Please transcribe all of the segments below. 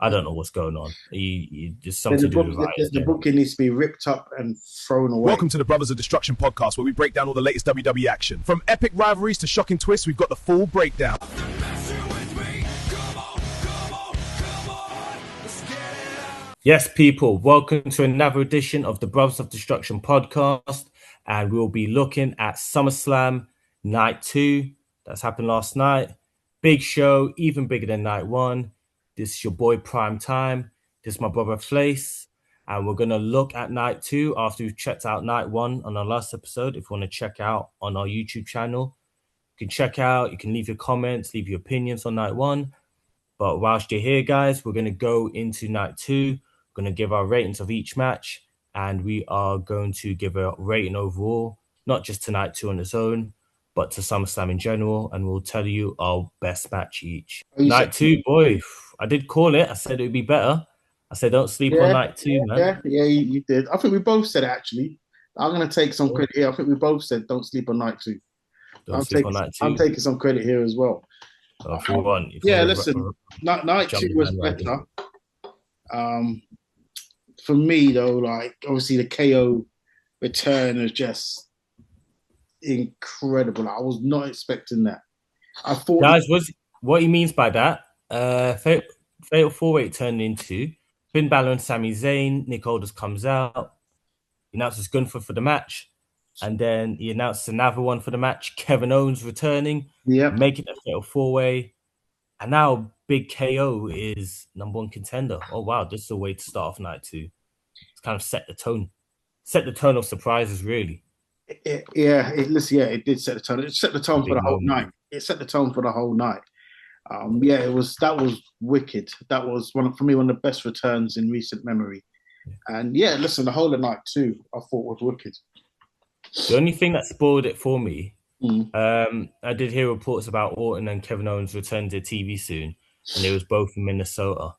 I don't know what's going on. There's something to do with the booking needs to be ripped up and thrown away. Welcome to the Brothers of Destruction podcast, where we break down all the latest WWE action. From epic rivalries to shocking twists, we've got the full breakdown. Yes, people, welcome to another edition of the Brothers of Destruction podcast, and we'll be looking at SummerSlam Night 2. That's happened last night. Big show, even bigger than Night 1. This is your boy PrimeTime. This is my brother Flace, and we're going to look at Night 2 after we've checked out Night 1 on our last episode. If you want to check out on our YouTube channel, you can check out, you can leave your comments, leave your opinions on Night 1. But whilst you're here, guys, we're going to go into Night 2. We're going to give our ratings of each match, and we are going to give a rating overall, not just to Night 2 on its own, but to SummerSlam in general, and we'll tell you our best match each. Night 2, boy, I did call it. I said it would be better. I said don't sleep on Night 2, man. Yeah, you did. I think we both said it, actually. I'm going to take some credit here. I think we both said don't sleep on Night 2. Don't sleep on Night 2. I'm taking some credit here as well. If you want. Listen, Night 2 was better. For me, though, like, obviously the KO return is just incredible. I was not expecting that. I thought... Guys, what he means by that, Fatal 4-Way turned into Finn Balor and Sami Zayn. Nick Aldis comes out. He announces Gunther for the match. And then he announces another one for the match. Kevin Owens returning. Making a Fatal 4-Way. And now Big KO is number one contender. Oh, wow. This is a way to start off Night 2. It's kind of set the tone. Set the tone of surprises, really. It did set the tone. It set the tone for the whole night. It set the tone for the whole night. That was wicked. That was one of the best returns in recent memory. And yeah, listen, the whole of Night 2 I thought was wicked. The only thing that spoiled it for me, I did hear reports about Orton and Kevin Owens returning to TV soon, and it was both in Minnesota.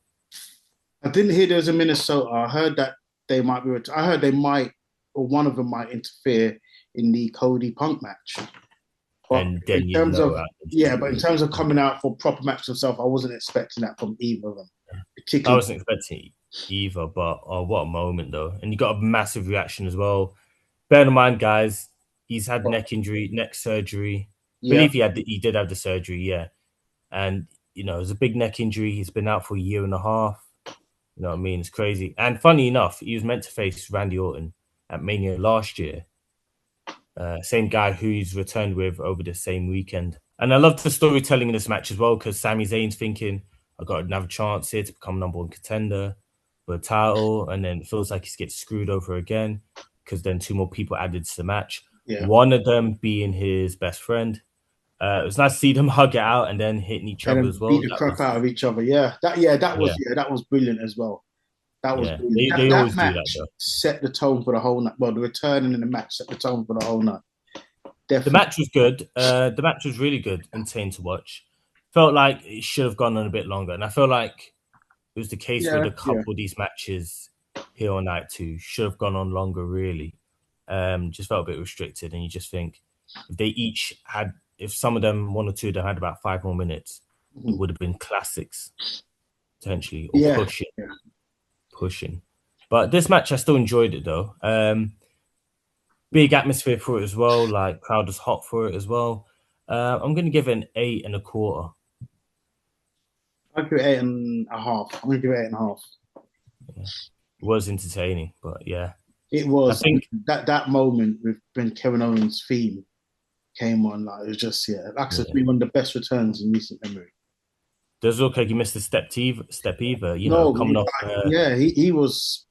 I didn't hear there was in Minnesota. I heard that they might be. I heard they might, or one of them might interfere in the Cody Punk match. But in terms of coming out for proper match themselves, I wasn't expecting that from either of them. I wasn't expecting either, but what a moment though! And you got a massive reaction as well. Bear in mind, guys, he's had neck surgery. I believe he did have the surgery, yeah. And it was a big neck injury. He's been out for a year and a half. You know what I mean? It's crazy. And funny enough, he was meant to face Randy Orton at Mania last year. Same guy who he's returned with over the same weekend. And I love the storytelling in this match as well, because Sami Zayn's thinking, I got another chance here to become number one contender for a title. And then it feels like he gets screwed over again, because then two more people added to the match. Yeah. One of them being his best friend. It was nice to see them hug it out and then hitting each other as well. Beat the crap out of each other. That was brilliant as well. That was brilliant. They always do that, though. Set the tone for the whole night. Well, the return in the match set the tone for the whole night. Definitely. The match was good. The match was really good, entertaining to watch. Felt like it should have gone on a bit longer, and I feel like it was the case with a couple of these matches here on Night 2 should have gone on longer. Really, just felt a bit restricted, and you just think if some of them, one or two of them had about 5 more minutes, it would have been classics potentially, or pushing. But this match, I still enjoyed it though. Big atmosphere for it as well. Like, crowd was hot for it as well. I'm going to give it an 8.25. I'll give it 8.5. I'm going to give it 8.5. Yeah. It was entertaining, but yeah. It was. I think that moment when Kevin Owens' theme came on, like, it was just, like I said, one of the best returns in recent memory. Does look like he missed a step either, coming off. He was,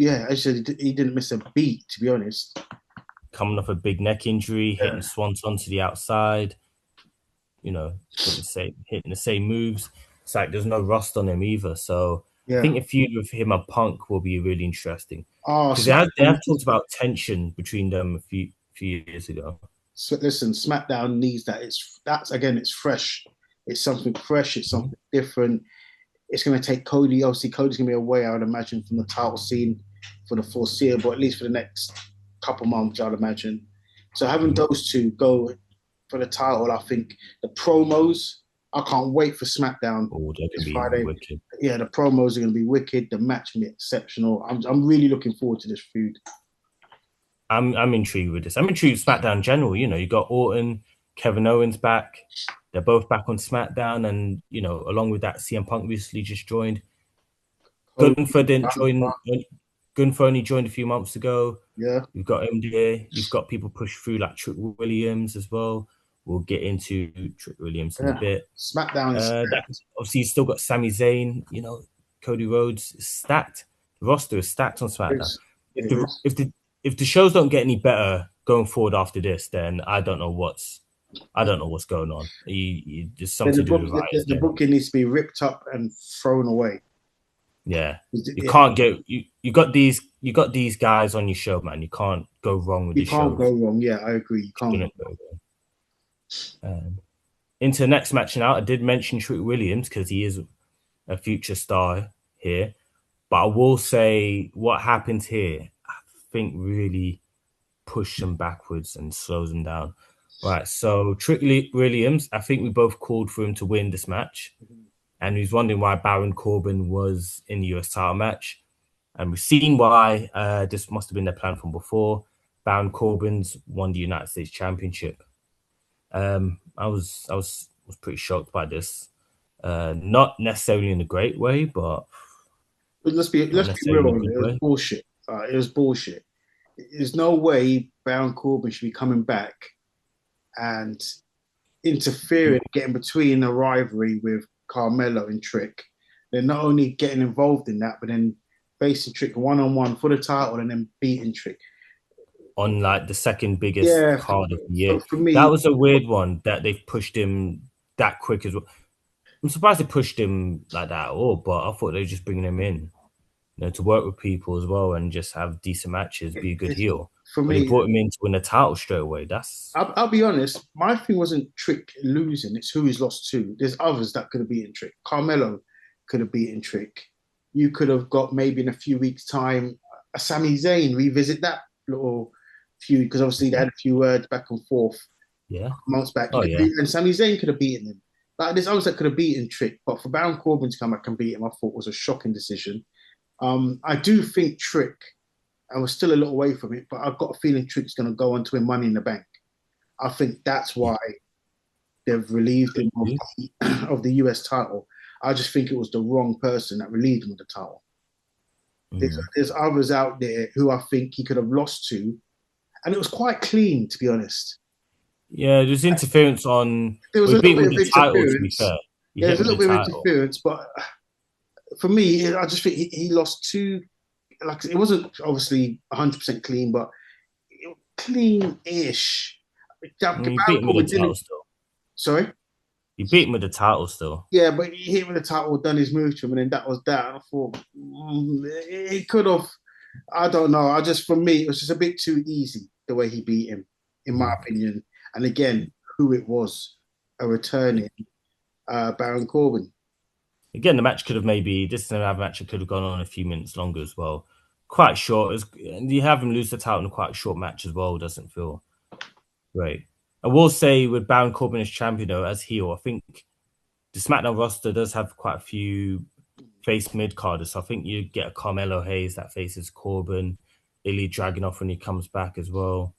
actually, he didn't miss a beat, to be honest. Coming off a big neck injury, hitting Swanton to the outside, hitting the same moves. It's like there's no rust on him either. So I think a feud with him and Punk will be really interesting. Because they have talked about tension between them a few years ago. So listen, SmackDown needs that. It's fresh. It's something fresh. It's something different. It's going to take Cody. Obviously, Cody's going to be away, I would imagine, from the title scene for the foreseeable, at least for the next couple months, I'd imagine. So having those two go for the title, I think the promos, I can't wait for SmackDown. Oh, they're going to be wicked. yeah, the promos are going to be wicked. The match will be exceptional. I'm really looking forward to this feud. I'm intrigued with this. I'm intrigued with SmackDown in general. You know, you got Orton, Kevin Owens back. They're both back on SmackDown, and you know, along with that, CM Punk recently just joined. Gunther didn't join. Gunther only joined a few months ago. Yeah, you've got MDA. You've got people push through like Trick Williams as well. We'll get into Trick Williams in a bit. SmackDown is obviously you still got Sami Zayn. You know, Cody Rhodes is stacked. The roster is stacked on SmackDown. If the shows don't get any better going forward after this, then I don't know what's going on. There's something to do with the booking needs to be ripped up and thrown away. Yeah, you can't get you got these guys on your show, man. You can't go wrong with the show. You can't go wrong. Yeah, I agree. You can't go wrong. Into the next match now, I did mention Trick Williams because he is a future star here, but I will say what happened here, I think really pushed him backwards and slows him down. Right, so Trick Williams, I think we both called for him to win this match. And he was wondering why Baron Corbin was in the US title match. And we've seen why. This must have been their plan from before. Baron Corbin's won the United States Championship. I was pretty shocked by this. Not necessarily in a great way, but let's be real. It was bullshit. It was bullshit. There's no way Baron Corbin should be coming back and interfering, getting between a rivalry with Carmelo and Trick. They're not only getting involved in that, but then facing Trick one-on-one for the title and then beating Trick on like the second biggest card of the year. For me, that was a weird one that they've pushed him that quick as well. I'm surprised they pushed him like that at all, but I thought they were just bringing him in, you know, to work with people as well and just have decent matches, be a good heel. For me, they brought him in to win a title straight away. I'll be honest, my thing wasn't Trick losing, it's who he's lost to. There's others that could have beaten Trick. Carmelo could have beaten Trick. You could have got maybe in a few weeks' time a Sami Zayn, revisit that little feud, because obviously they had a few words back and forth months back. And Sami Zayn could have beaten him. Like, there's others that could have beaten Trick, but for Baron Corbin to come back and beat him, I thought was a shocking decision. I do think Trick, I was still a little away from it, but I've got a feeling Trick's going to go on to win Money in the Bank. I think that's why they've relieved him of the US title. I just think it was the wrong person that relieved him of the title. There's others out there who I think he could have lost to, and it was quite clean, to be honest. Yeah, there's interference on. There was a little bit of interference. To be fair. There's a little bit of interference, but for me, I just think he lost two. Like, it wasn't obviously 100% clean, but clean-ish. You beat him with the title still. Sorry? You beat him with the title still. Yeah, but he hit him with the title, done his move to him, and then that was that. And I thought, he could have, I don't know. For me, it was just a bit too easy the way he beat him, in my opinion. And again, who it was, a returning Baron Corbin. Again, the match could have this match could have gone on a few minutes longer as well. Quite short. And you have him lose the title in quite a short match as well. Doesn't feel great. I will say with Baron Corbin as champion, though, as heel, I think the SmackDown roster does have quite a few face mid-carders. So I think you get a Carmelo Hayes that faces Corbin, Ilya Dragunov when he comes back as well.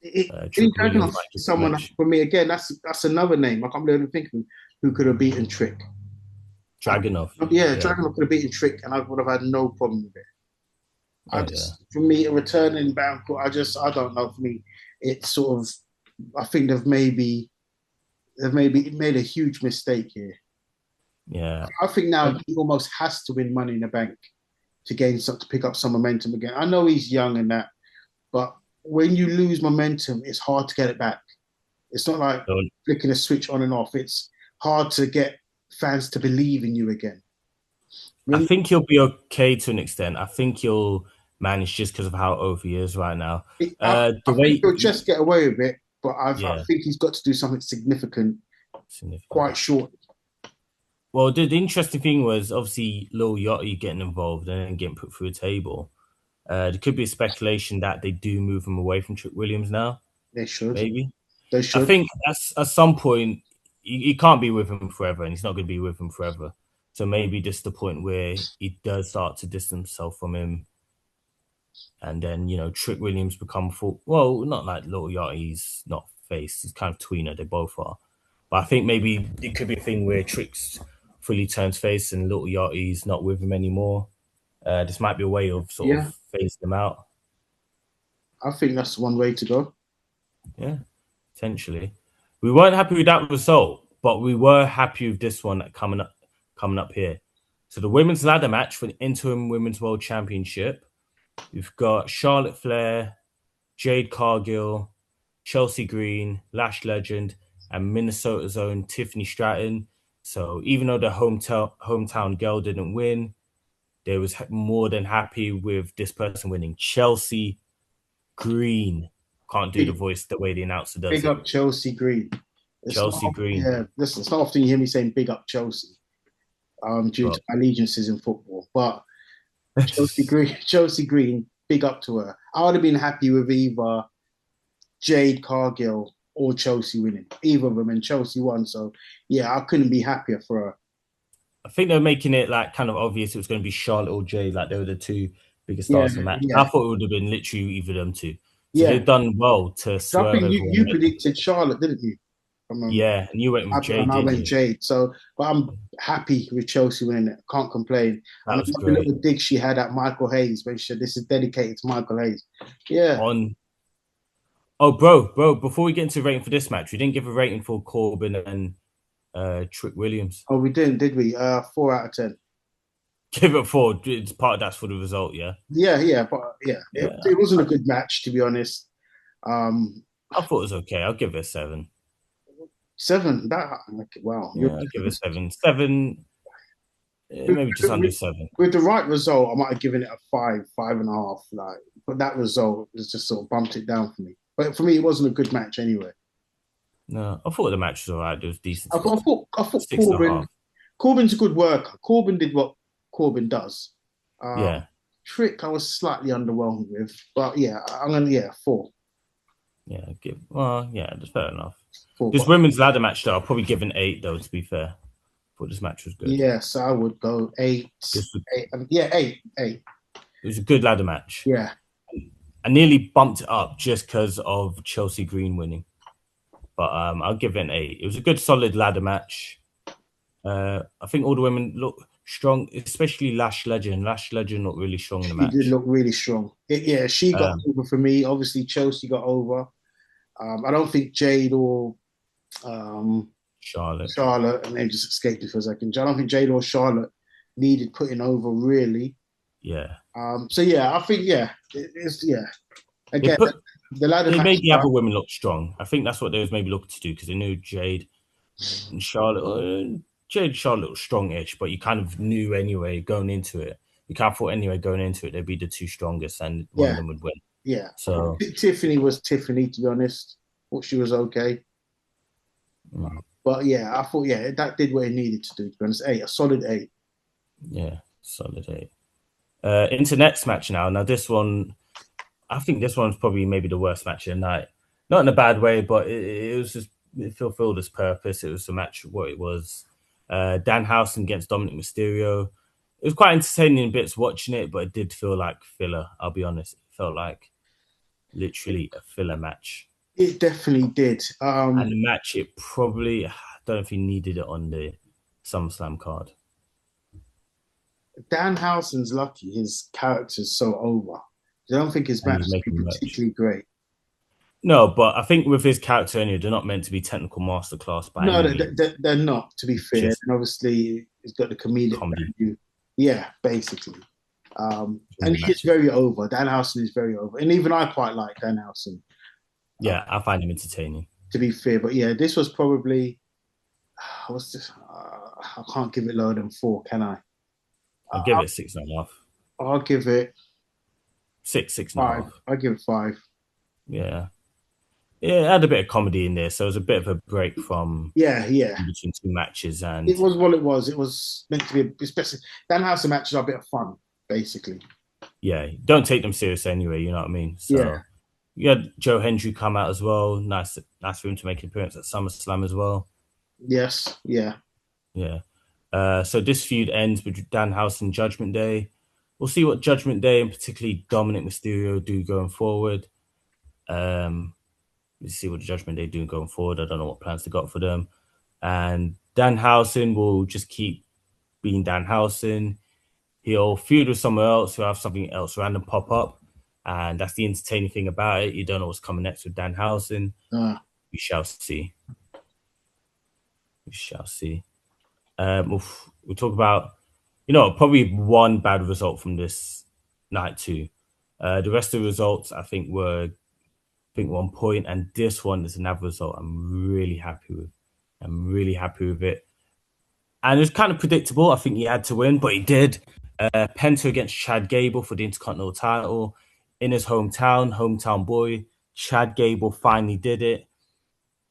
Dragunov, someone for me again. That's another name. I can't believe I'm thinking who could have beaten Trick. Dragunov. Dragunov could have beaten Trick, and I would have had no problem with it. For me, a returning Baron Corbin, I don't know. For me, it's sort of, I think they've maybe made a huge mistake here. Yeah, I think now he almost has to win Money in the Bank to pick up some momentum again. I know he's young and that, but when you lose momentum, it's hard to get it back. It's not like flicking a switch on and off. It's hard to get fans to believe in you again. I think he'll be okay to an extent. I think he'll manage just because of how over he is right now. I think he'll just get away with it, but I think he's got to do something significant quite shortly. Well, the interesting thing was obviously Lil Yachty getting involved and then getting put through a table. There could be a speculation that they do move him away from Trick Williams now. They should. Maybe. They should. I think at some point, he can't be with him forever, and he's not going to be with him forever. So maybe just the point where he does start to distance himself from him. And then, Trick Williams become full. Well, not like Little Yachty's not face. He's kind of tweener. They both are. But I think maybe it could be a thing where Trick's fully turns face and Little Yachty's not with him anymore. This might be a way of sort of phasing him out. I think that's one way to go. Yeah, potentially. We weren't happy with that result, but we were happy with this one coming up here. So the women's ladder match for the interim women's world championship. We've got Charlotte Flair, Jade Cargill, Chelsea Green, Lash Legend, and Minnesota's own Tiffany Stratton. So even though the hometown girl didn't win, they was more than happy with this person winning. Chelsea Green. Can't do the voice the way the announcer does. Big up Chelsea Green. Chelsea Green. Yeah, listen, it's not often you hear me saying big up Chelsea, due to allegiances in football. But Chelsea Green, big up to her. I would have been happy with either Jade Cargill or Chelsea winning. Either of them, and Chelsea won. So yeah, I couldn't be happier for her. I think they're making it like kind of obvious it was going to be Charlotte or Jade, like they were the two biggest stars in the match. Yeah. I thought it would have been literally either of them two. So they've done well to swerve. I think you predicted Charlotte, didn't you? Yeah, and you went with Jade. And I went Jade. So, but I'm happy with Chelsea winning it. Can't complain. That was the little dig she had at Michael Hayes when she said this is dedicated to Michael Hayes. Yeah. Oh, bro, before we get into rating for this match, we didn't give a rating for Corbin and Trick Williams. Oh, we didn't, did we? 4 out of 10. Give it 4. It's part of that's for the result, yeah? Yeah. It wasn't a good match, to be honest. I thought it was okay. I'll give it a 7. 7? Wow. Yeah, I'll give it a 7. 7, maybe just under 7. With the right result, I might have given it a 5, 5.5. But that result has just sort of bumped it down for me. But for me, it wasn't a good match anyway. No, I thought the match was all right. It was decent. I thought Corbin's a good worker. Corbin did what Corbin does. Trick, I was slightly underwhelmed with. But yeah, I'm going to, 4. Yeah, that's fair enough. 4, this women's ladder match, though, I'll probably give an 8, though, to be fair. I thought this match was good. Yes, I would go 8. 8. It was a good ladder match. Yeah. I nearly bumped it up just because of Chelsea Green winning. But I'll give it an 8. It was a good, solid ladder match. I think all the women look strong, especially Lash Legend. Lash Legend looked really strong in the match. She did look really strong. She got over for me. Obviously, Chelsea got over. I don't think Jade or Charlotte, and they just escaped it for a second. I don't think Jade or Charlotte needed putting over, really. Yeah. I think, Again, the ladder match. They made the other women look strong. I think that's what they was maybe looking to do because they knew Jade and Charlotte. Jade and Charlotte were strong-ish, but you kind of knew anyway going into it. You kind of thought anyway going into it they'd be the two strongest and one of them would win. Yeah. So Tiffany was Tiffany, to be honest. Thought she was okay. But I thought that did what it needed to do. To be honest, 8, a solid 8. Yeah, solid 8. Into next match now. Now this one, I think this one's probably maybe the worst match of the night. Not in a bad way, but it was just it fulfilled its purpose. It was a match what it was. Danhausen against Dominic Mysterio. It was quite entertaining in bits watching it, but it did feel like filler. I'll be honest. It felt like literally a filler match. It definitely did. And the match, it probably, I don't know if he needed it on the SummerSlam card. Danhausen's lucky his character's so over. I don't think his match is particularly great. No, but I think with his character anyway, they're not meant to be technical masterclass. No, they're not, to be fair. And obviously, he's got the comedic value. Yeah, basically. And he's very over. Danhausen is very over. And even I quite like Danhausen. Yeah, I find him entertaining. To be fair. But this was probably... what's this? I can't give it lower than 4, can I? I'll give it 6.5. I'll give it... 6.5. 5. I'll give it 5. Yeah. Yeah, it had a bit of comedy in there, so it was a bit of a break from between two matches. And it was what it was. It was meant to be, especially Danhausen matches are a bit of fun, basically. Yeah, don't take them serious anyway. You know what I mean? So you had Joe Hendry come out as well. Nice for him to make an appearance at SummerSlam as well. Yes, yeah. So this feud ends with Danhausen Judgment Day. We'll see what Judgment Day and particularly Dominic Mysterio do going forward. Let's see what the Judgment Day do going forward. I don't know what plans they got for them. And Danhausen will just keep being Danhausen. He'll feud with someone else. He'll have something else random pop up. And that's the entertaining thing about it. You don't know what's coming next with Danhausen. We shall see. We shall see. We'll talk about, probably one bad result from this night too. The rest of the results, I think, were 1 point, and this one is another result I'm really happy with. I'm really happy with it. And it was kind of predictable. I think he had to win, but he did. Penta against Chad Gable for the Intercontinental title in his hometown boy. Chad Gable finally did it.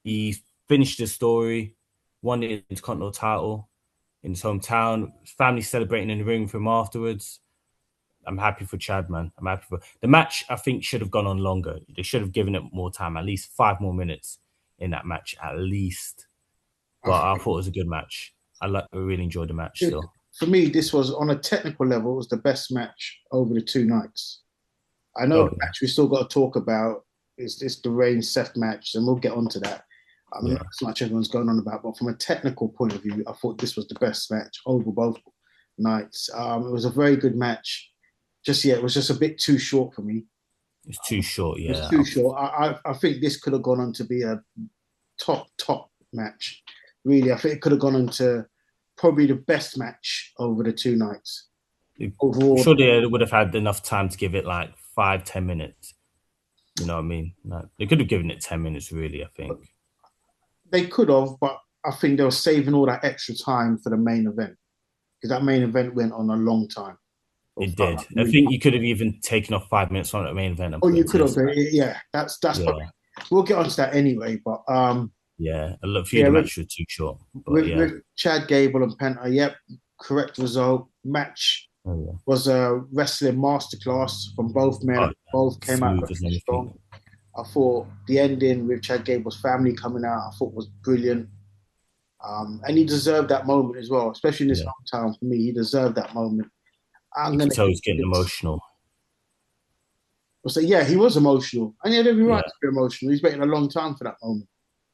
He finished the story, won the Intercontinental title in his hometown. Family celebrating in the ring for him afterwards. I'm happy for Chad, man. I'm happy for the match. I think should have gone on longer. They should have given it more time, at least 5 more minutes in that match, at least. But I thought it was a good match. I really enjoyed the match still. For me, this was on a technical level, it was the best match over the 2 nights. I know the match we still got to talk about is the Reigns Seth match, and we'll get onto that. I mean, that's much everyone's going on about, but from a technical point of view, I thought this was the best match over both nights. It was a very good match. It was just a bit too short for me. It's too short, yeah. It's too short. I think this could have gone on to be a top match. Really, I think it could have gone on to probably the best match over the 2 nights. Overall, I'm sure they would have had enough time to give it like 5-10 minutes. You know what I mean? Like, they could have given it 10 minutes, really, I think. They could have, but I think they were saving all that extra time for the main event. Because that main event went on a long time. It did. I think you could have even taken off 5 minutes on the main event. You could have. Yeah, that's probably, we'll get onto that anyway, but yeah, a few of the matches were too short. But with Chad Gable and Penta, correct result. Match was a wrestling masterclass from both men. Both came out very strong. I thought the ending with Chad Gable's family coming out, I thought was brilliant. And he deserved that moment as well, especially in this hometown for me. He deserved that moment. You can tell he's getting emotional. So he was emotional. And he had every right to be emotional. He's waiting a long time for that moment.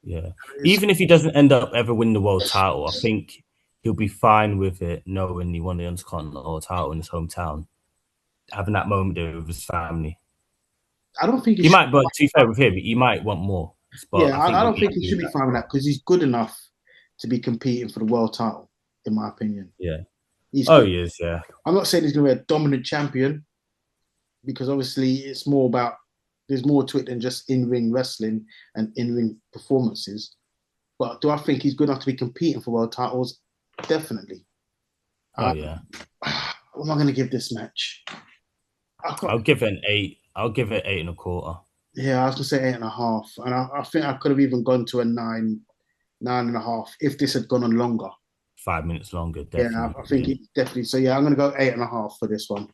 Yeah. Even if he doesn't end up ever winning the world title, I think he'll be fine with it, knowing he won the Intercontinental title in his hometown. Having that moment there with his family. I don't think he might, but to be fair with him, he might want more. But I don't think he should be fine with that because he's good enough to be competing for the world title, in my opinion. Yeah. He is, yeah. I'm not saying he's going to be a dominant champion because obviously it's more about, there's more to it than just in-ring wrestling and in-ring performances. But do I think he's good enough to be competing for world titles? Definitely. What am I going to give this match? I'll give it an 8. I'll give it 8.25. Yeah, I was going to say 8.5. And I think I could have even gone to a 9.5 if this had gone on longer. 5 minutes longer, definitely. Yeah, I think it definitely. So I'm going to go 8.5 for this one.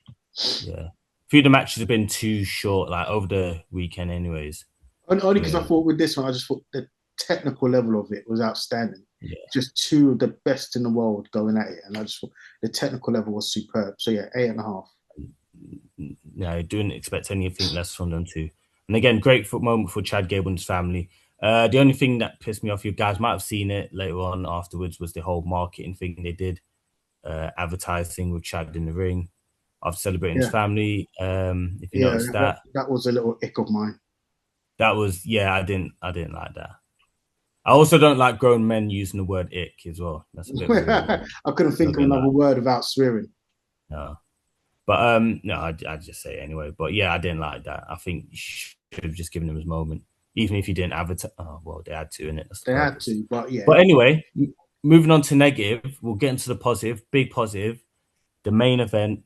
Yeah. A few of the matches have been too short, like over the weekend anyways. Only because I thought with this one, I just thought the technical level of it was outstanding. Yeah. Just 2 of the best in the world going at it. And I just thought the technical level was superb. So 8.5. Yeah, I didn't expect anything less from them too. And again, great moment for Chad Gable and his family. The only thing that pissed me off, you guys might have seen it later on afterwards, was the whole marketing thing they did, advertising with Chad in the ring after celebrating his family. If you noticed that was a little ick of mine. That was I didn't like that. I also don't like grown men using the word ick as well. That's a bit I couldn't think of another word without swearing. No. But no, I'd just say it anyway. But I didn't like that. I think you should have just given him his moment. Even if you didn't advertise. Oh, well, they had to, innit? They had to, but yeah. But anyway, moving on to negative, we'll get into the positive. Big positive. The main event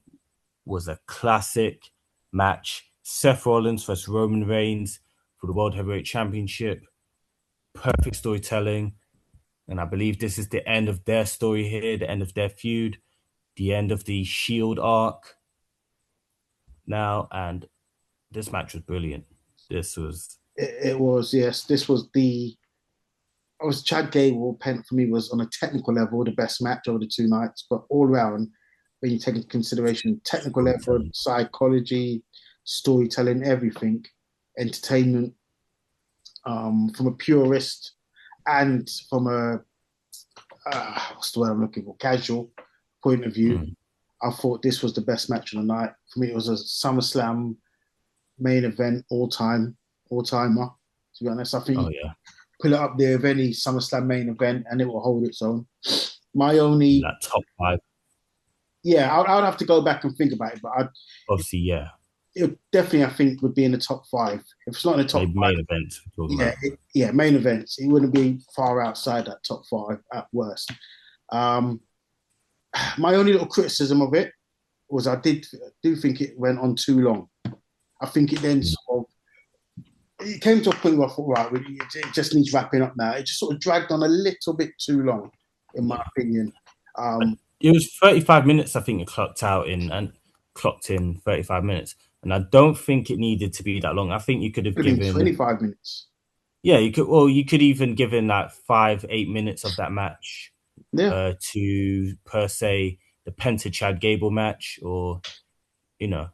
was a classic match. Seth Rollins versus Roman Reigns for the World Heavyweight Championship. Perfect storytelling. And I believe this is the end of their story here, the end of their feud, the end of the Shield arc now. And this match was brilliant. This was... It was, yes. This was the was Chad Gable, Pent for me was on a technical level the best match over the 2 nights, but all round, when you take into consideration technical level, psychology, storytelling, everything, entertainment, from a purist and from a what's the word I'm looking for, casual point of view, I thought this was the best match of the night. For me, it was a SummerSlam main event, all timer. To be honest, I think put it up there with any SummerSlam main event, and it will hold its own. My only that top 5. Yeah, I'd have to go back and think about it, but obviously, yeah, it definitely I think would be in the top 5. If it's not in the top 5, main events. Main events. It wouldn't be far outside that top 5 at worst. My only little criticism of it was I do think it went on too long. I think it then sort of it came to a point where I thought, right, it just needs wrapping up now. It just sort of dragged on a little bit too long, in my opinion. It was 35 minutes, I think it clocked in 35 minutes. And I don't think it needed to be that long. I think you could have given 25 minutes. Yeah, you could even given like 5-8 minutes of that match to per se the Penta Chad Gable match, or you know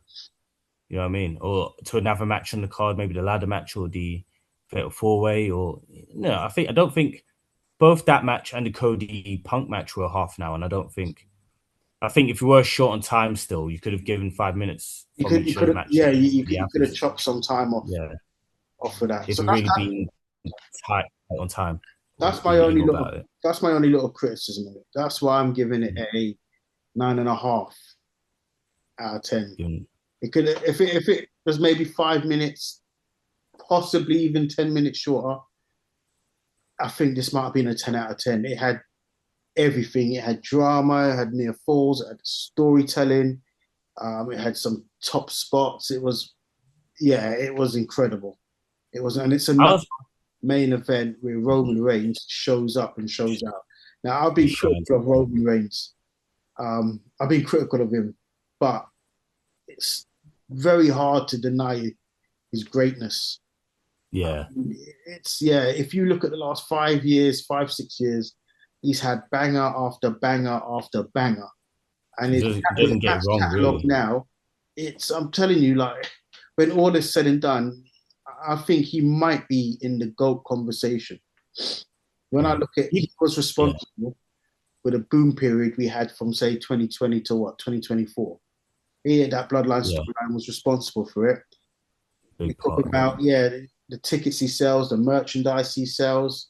what I mean, or to another match on the card, maybe the ladder match or the Fatal 4-Way, or no. I don't think both that match and the Cody Punk match were half an hour, and I think if you were short on time still, you could have given 5 minutes from each of the matches. Yeah, you could have chopped some time off. Yeah, off of that. If it really been tight on time. That's my only little criticism of it. That's why I'm giving it a 9.5 out of 10. It could, if it was maybe 5 minutes, possibly even 10 minutes shorter, I think this might have been a 10 out of 10. It had everything. It had drama, it had near falls, it had storytelling, it had some top spots. It was incredible. It was, and it's another main event where Roman Reigns shows up and shows out. Now, I've been critical of Roman Reigns. I've been critical of him, but it's very hard to deny his greatness. Yeah. If you look at the last 5 years, 6 years, he's had banger after banger after banger. And it doesn't get wrong, really. Now, I'm telling you, like, when all is said and done, I think he might be in the GOAT conversation. When I look at, he was responsible for the boom period we had from, say, 2020 to 2024. That Bloodline storyline was responsible for it. We talk about, the tickets he sells, the merchandise he sells,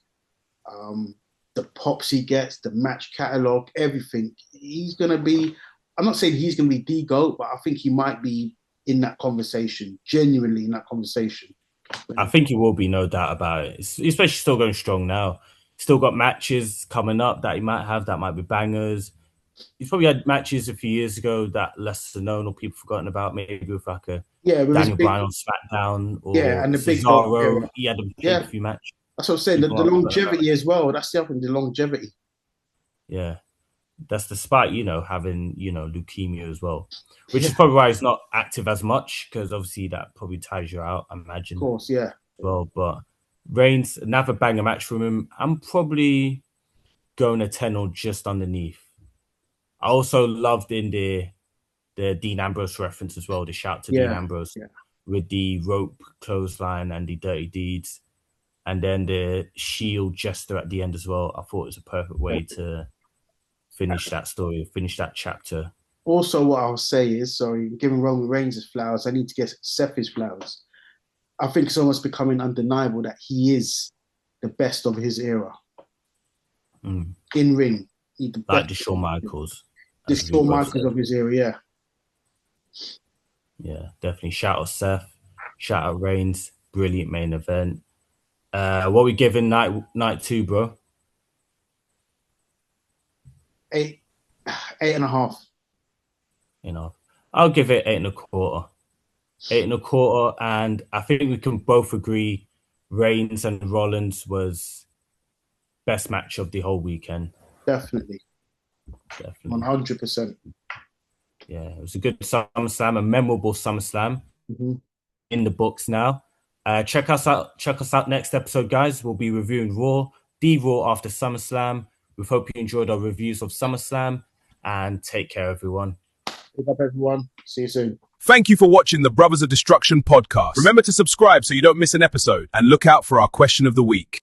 the pops he gets, the match catalog, everything. He's going to be, I'm not saying he's going to be the GOAT, but I think he might be in that conversation, genuinely in that conversation. I think he will be, no doubt about it. Especially still going strong now. Still got matches coming up that he might have that might be bangers. He's probably had matches a few years ago that lesser known or people forgotten about, maybe with like a Daniel Bryan on SmackDown or and the big Cesaro. He had a pay-per-view match. That's what I'm saying. The longevity as well. That's the other thing, the longevity. Yeah. That's despite, having, leukemia as well, which is probably why he's not active as much, because obviously that probably tires you out, I imagine. Of course, yeah. Well, but Reigns, another banger match from him. I'm probably going a 10 or just underneath. I also loved in the Dean Ambrose reference as well, the shout to Dean Ambrose with the rope clothesline and the dirty deeds. And then the Shield jester at the end as well. I thought it was a perfect way to finish that story, finish that chapter. Also, what I'll say is, giving Roman Reigns his flowers, I need to get Seth his flowers. I think it's almost becoming undeniable that he is the best of his era. In ring. Like the Shawn Michaels. The Shawn Michaels of his era, yeah. Yeah, definitely. Shout out Seth. Shout out Reigns. Brilliant main event. What are we giving night 2, bro? 8.5. I'll give it 8.25. 8.25, and I think we can both agree Reigns and Rollins was best match of the whole weekend. Definitely. 100%. Yeah, it was a good SummerSlam, a memorable SummerSlam in the books now. Check us out next episode, guys. We'll be reviewing Raw the Raw after SummerSlam. We hope you enjoyed our reviews of SummerSlam, and take care, everyone. Good up, everyone. See you soon. Thank you for watching the Brothers of Destruction podcast. Remember to subscribe so you don't miss an episode, and look out for our question of the week.